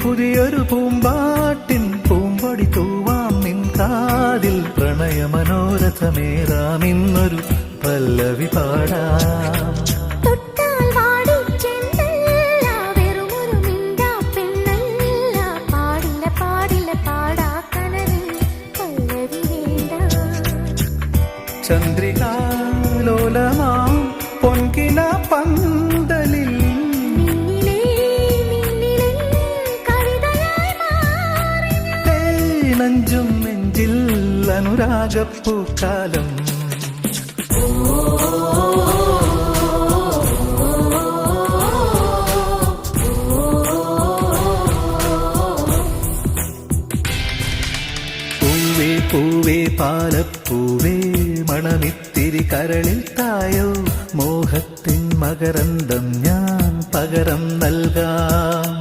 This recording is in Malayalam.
പുതിയൊരു പൂമ്പാട്ടിൻ പൂമ്പൊടി തൂവാം നിൻ കാതിൽ പ്രണയമനോരഥമേറാം ഇന്നൊരു പല്ലവി പാടാം. ചന്ദ്രികാലോലമാം പൊൻകിന പന്തലിൽ നെഞ്ചും നെഞ്ചിൽ അനുരാഗപ്പൂക്കാലം. പൂവേ പൂവേ പാലപ്പൂവേ മണമിത്തിരി കരളിൽ തായോ, മോഹത്തിൻ മകരന്തം ഞാൻ പകരം നൽകാം.